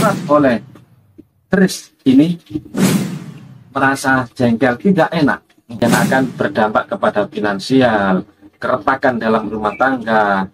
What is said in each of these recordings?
digarap oleh keris ini merasa jengkel, tidak enak, yang akan berdampak kepada finansial, keretakan dalam rumah tangga.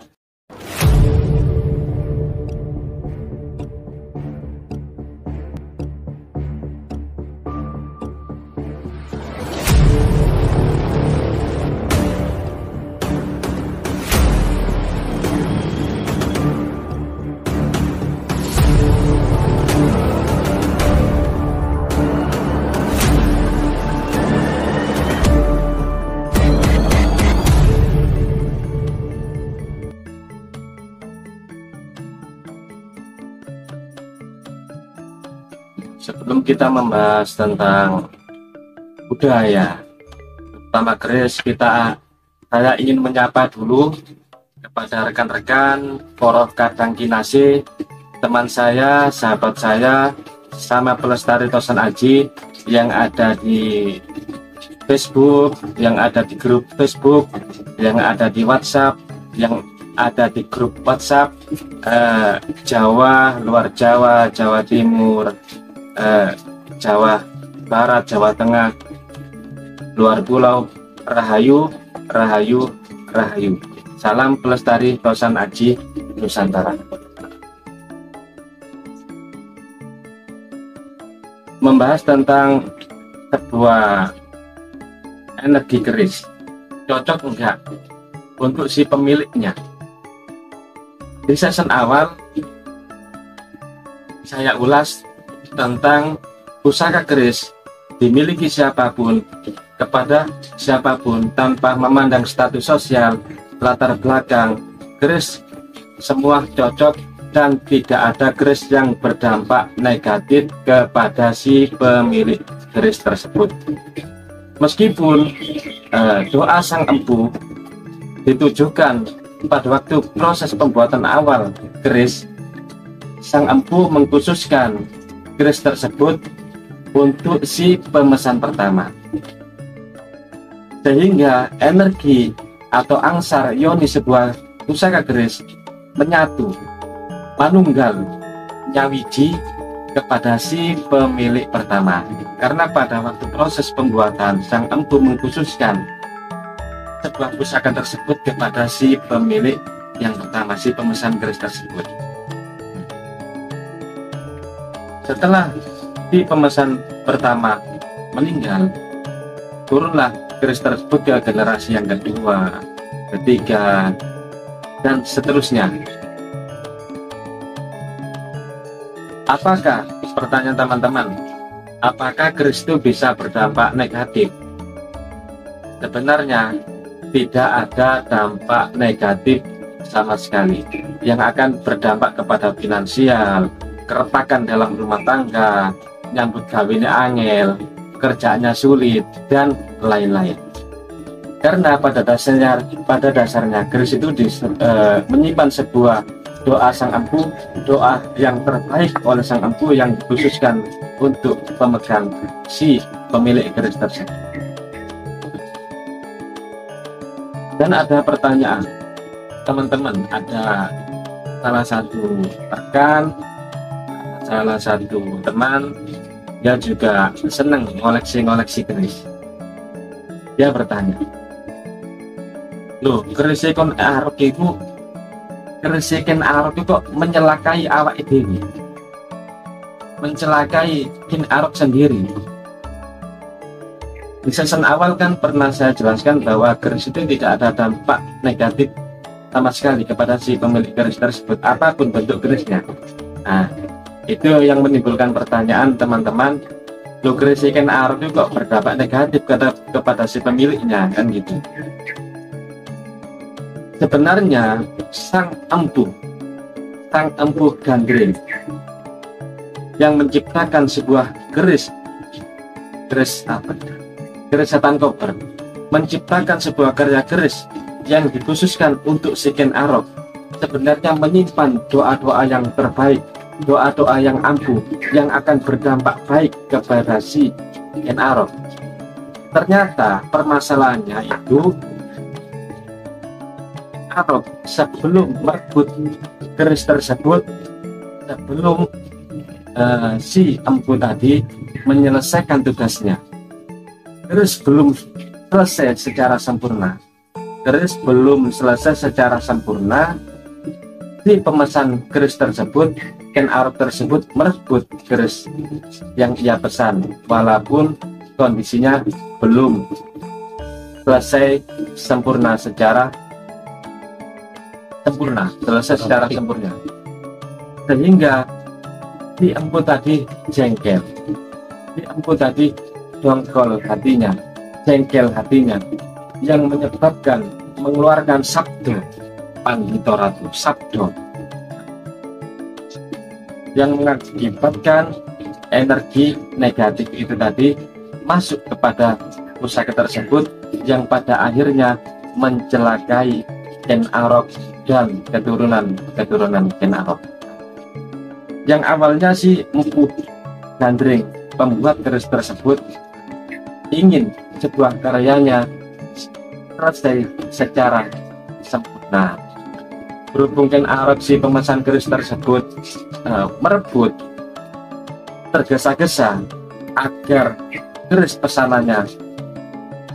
Sebelum kita membahas tentang budaya, terutama keris, saya ingin menyapa dulu kepada rekan-rekan Poroh Kadang Kinase, teman saya, sahabat saya, sama pelestari Tosan Aji yang ada di Facebook, yang ada di grup Facebook, yang ada di WhatsApp, yang ada di grup WhatsApp Jawa, luar Jawa, Jawa Timur, Jawa Barat, Jawa Tengah, luar pulau. Rahayu, rahayu, rahayu. Salam pelestari Tosan Aji Nusantara. Membahas tentang sebuah energi keris, cocok enggak untuk si pemiliknya? Di season awal saya ulas tentang pusaka keris dimiliki siapapun, kepada siapapun, tanpa memandang status sosial, latar belakang. Keris semua cocok dan tidak ada keris yang berdampak negatif kepada si pemilik keris tersebut. Meskipun doa sang empu ditujukan pada waktu proses pembuatan awal keris, sang empu mengkhususkan keris tersebut untuk si pemesan pertama, sehingga energi atau angsar yoni sebuah pusaka keris menyatu, manunggal, nyawiji kepada si pemilik pertama. Karena pada waktu proses pembuatan sang empu mengkhususkan sebuah pusaka tersebut kepada si pemilik yang pertama, si pemesan keris tersebut. Setelah si pemesan pertama meninggal, turunlah keris tersebut ke generasi yang kedua, ketiga, dan seterusnya. Apakah, pertanyaan teman-teman, apakah keris itu bisa berdampak negatif? Sebenarnya tidak ada dampak negatif sama sekali yang akan berdampak kepada finansial, keretakan dalam rumah tangga, nyambut gawene angel, kerjaannya sulit, dan lain-lain. Karena pada dasarnya keris itu menyimpan sebuah doa sang empu, doa yang terbaik oleh sang empu yang dikhususkan untuk pemegang si pemilik keris tersebut. Dan ada pertanyaan, teman-teman, ada salah satu rekan, salah satu teman, dia juga senang ngoleksi keris. Dia bertanya, loh, keris kon arok itu, keris kon arok itu kok mencelakai awak dewi, mencelakai kin arok sendiri. Di season awal kan pernah saya jelaskan bahwa keris itu tidak ada dampak negatif sama sekali kepada si pemilik keris tersebut, apapun bentuk kerisnya. Nah, itu yang menimbulkan pertanyaan teman-teman, lo keris ikan arok itu kok berdampak negatif kepada si pemiliknya, kan gitu. Sebenarnya sang empu Gandreng yang menciptakan sebuah keris setan kober, menciptakan sebuah karya keris yang dikhususkan untuk si Ken Arok, sebenarnya menyimpan doa-doa yang terbaik, doa-doa yang ampuh, yang akan berdampak baik kepada si Ken Arok. Ternyata permasalahannya itu Arok sebelum merebut keris tersebut, sebelum si empu tadi menyelesaikan tugasnya. Keris belum selesai secara sempurna. Keris belum selesai secara sempurna. Si pemesan keris tersebut, Ken Arok tersebut merebut keris yang ia pesan, walaupun kondisinya belum selesai sempurna secara sempurna, sehingga si empu tadi jengkel, si empu tadi dongkol hatinya, jengkel hatinya, yang menyebabkan mengeluarkan sabdo Panggito Ratu, sabdo yang mengakibatkan energi negatif itu tadi masuk kepada pusaka tersebut, yang pada akhirnya mencelakai Ken Arok dan keturunan Ken Arok. Yang awalnya si Empu Gandring, pembuat keris tersebut, ingin sebuah karyanya selesai secara sempurna. Berhubung Ken Arok, si pemesan keris tersebut, merebut, tergesa-gesa agar keris pesanannya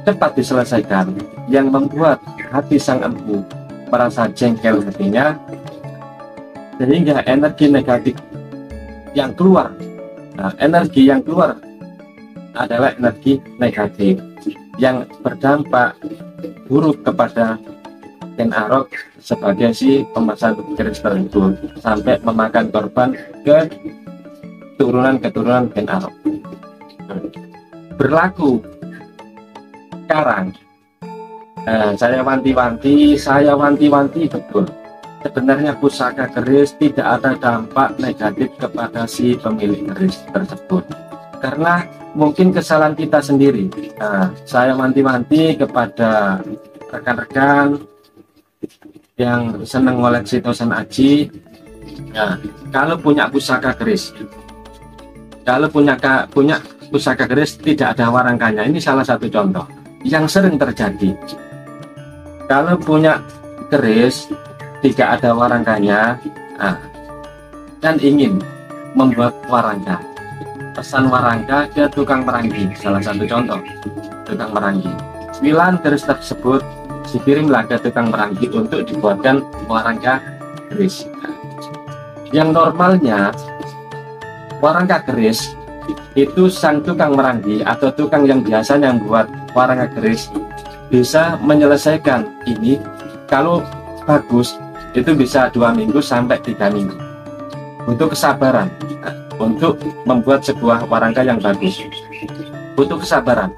cepat diselesaikan, yang membuat hati sang empu merasa jengkel hatinya, sehingga energi negatif yang keluar, energi yang keluar adalah energi negatif yang berdampak buruk kepada Ken Arok sebagai si pemesan keris tersebut, sampai memakan korban ke keturunan Ken Arok. Berlaku sekarang, saya wanti-wanti betul, sebenarnya pusaka keris tidak ada dampak negatif kepada si pemilik keris tersebut, karena mungkin kesalahan kita sendiri. Saya wanti-wanti kepada rekan-rekan yang senang ngoleksi Tosan Aji, kalau punya pusaka keris, pusaka keris tidak ada warangkanya, ini salah satu contoh yang sering terjadi. Kalau punya keris tidak ada warangkanya, dan ingin membuat warangka, pesan warangka ke tukang meranggi, salah satu contoh tukang meranggi. 9 keris tersebut dikirimlah ke tukang meranggi untuk dibuatkan warangka keris. Yang normalnya warangka keris itu sang tukang meranggi atau tukang yang biasanya membuat warangka keris bisa menyelesaikan ini, kalau bagus itu bisa 2 minggu sampai 3 minggu. Butuh kesabaran untuk membuat sebuah warangka yang bagus, butuh kesabaran.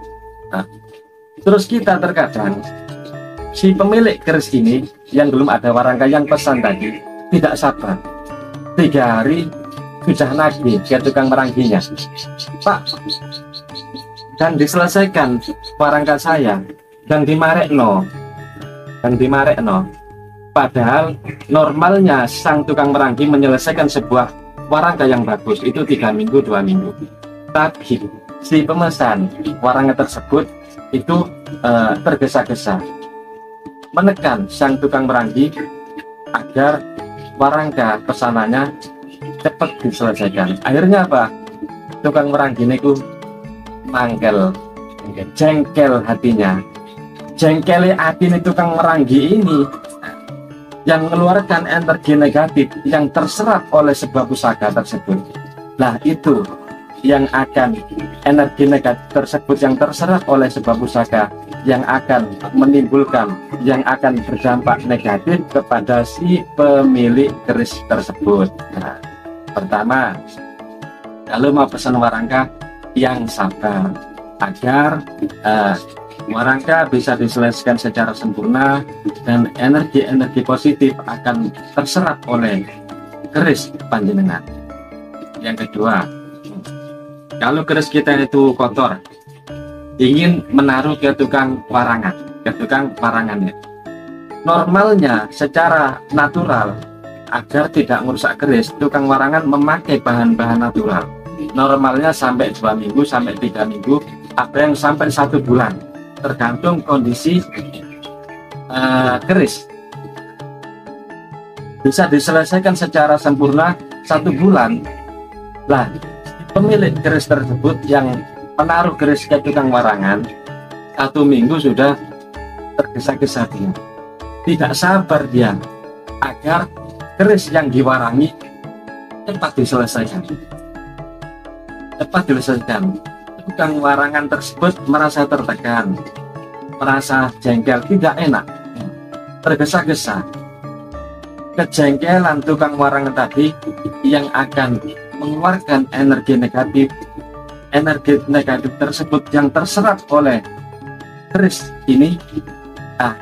Terus kita terkadang, si pemilik keris ini yang belum ada warangka yang pesan tadi tidak sabar, 3 hari sudah nagih ke tukang merangginya, Pak, dan diselesaikan warangka saya, dan dimarekno. Padahal normalnya sang tukang meranggi menyelesaikan sebuah warangka yang bagus itu 3 minggu 2 minggu, tapi si pemesan warangka tersebut itu tergesa-gesa menekan sang tukang meranggi agar warangka pesanannya cepat diselesaikan. Akhirnya apa? Tukang meranggi niku mangkel, jengkel hatinya. Jengkel hati tukang meranggi ini yang mengeluarkan energi negatif yang terserap oleh sebuah pusaka tersebut. Nah, itu yang akan, energi negatif tersebut yang terserap oleh sebuah pusaka yang akan menimbulkan, yang akan berdampak negatif kepada si pemilik keris tersebut. Nah, pertama, kalau mau pesan warangka yang sabar agar warangka bisa diselesaikan secara sempurna dan energi-energi positif akan terserap oleh keris panjenengan. Yang kedua, kalau keris kita itu kotor, ingin menaruh ke tukang warangan, ya. Normalnya secara natural, agar tidak merusak keris, tukang warangan memakai bahan-bahan natural. Normalnya sampai 2 minggu sampai 3 minggu, ada yang sampai 1 bulan, tergantung kondisi keris. Bisa diselesaikan secara sempurna 1 bulan, Lah, pemilik keris tersebut yang menaruh keris ke tukang warangan 1 minggu sudah tergesa-gesa dia, tidak sabar dia agar keris yang diwarangi cepat diselesaikan. Tukang warangan tersebut merasa tertekan, merasa jengkel, tidak enak, tergesa-gesa. Kejengkelan tukang warangan tadi yang akan mengeluarkan energi negatif tersebut yang terserap oleh keris ini,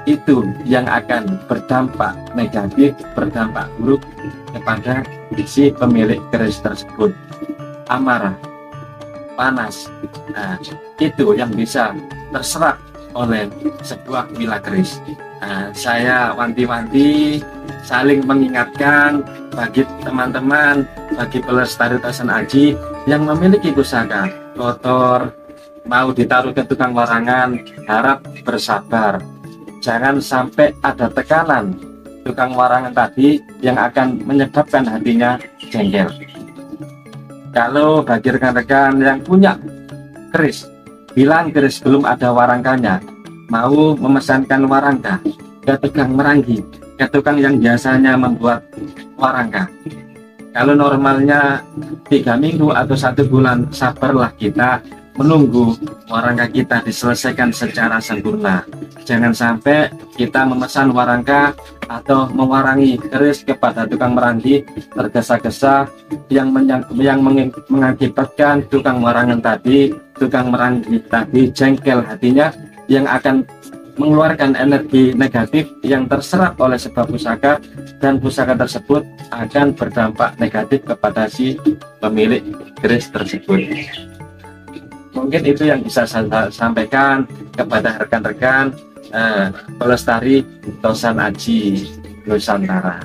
itu yang akan berdampak negatif, berdampak buruk kepada si pemilik keris tersebut. Amarah, panas, itu yang bisa terserap oleh sebuah wilayah keris. Saya wanti-wanti, saling mengingatkan bagi teman-teman, bagi pelestari tosan aji yang memiliki pusaka kotor mau ditaruh ke tukang warangan, harap bersabar, jangan sampai ada tekanan tukang warangan tadi yang akan menyebabkan hatinya jengkel. Kalau bagi rekan-rekan yang punya keris, bilang keris belum ada warangkanya, mau memesankan warangka ke tukang meranggi, ke tukang yang biasanya membuat warangka. Kalau normalnya 3 minggu atau 1 bulan, sabarlah kita menunggu warangka kita diselesaikan secara sempurna. Jangan sampai kita memesan warangka atau mewarangi keris kepada tukang meranggi tergesa-gesa yang mengakibatkan tukang warangan tadi, tukang meranggi tadi jengkel hatinya, yang akan mengeluarkan energi negatif yang terserap oleh sebuah pusaka, dan pusaka tersebut akan berdampak negatif kepada si pemilik keris tersebut. Mungkin itu yang bisa saya sampaikan kepada rekan-rekan pelestari tosan aji Nusantara.